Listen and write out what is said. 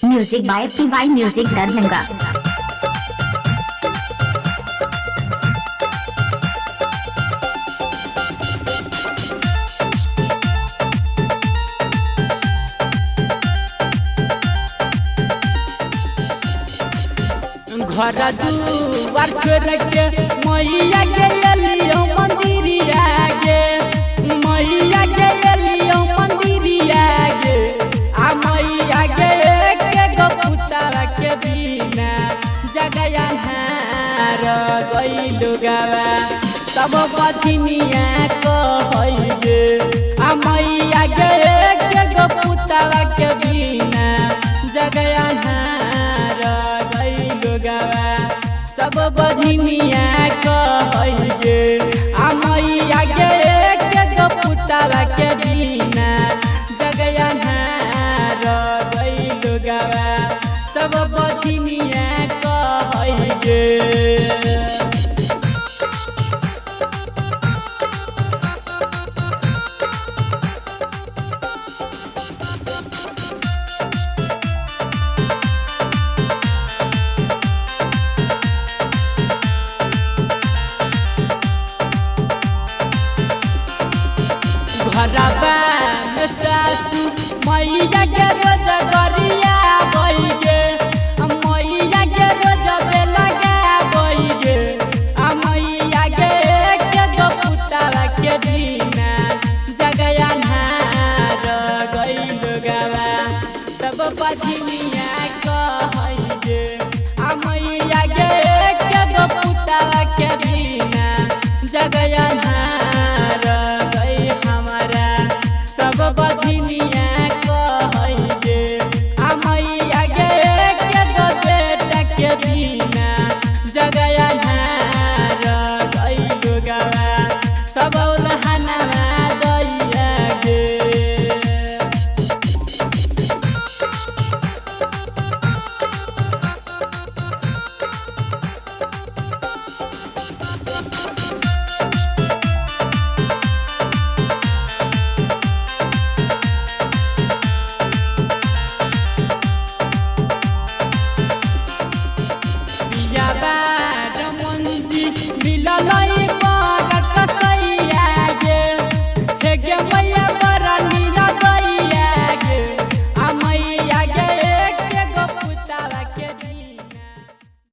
Music by PY Music Darbhanga. घर दुआर छोड़ के मैया गेलियो मंदिरिया गे, मैया गेलियो मंदिरिया गे। आ मैया गे के गो पुतावा के बिना जगया हार गइलु गावा सब बछिनिया कहै गे। आ मैया गे के गो पुतावा के बिना जगया हार सब बझिनिया कहै गे। आ मैया गे के गो पुतावा के बिना जगया हार गइलु गावा सब बझिनिया कहै गे। घरबा में सासु मैया के रोज गरिया बई गे। मैया के रोज बेलगा बई गे। आ मैया गे के गो पुतावा के बिना जगया हार गइलु गावा सब बछिनिया कहै गे। आ मैया गे के गो पुतावा के बिना जगया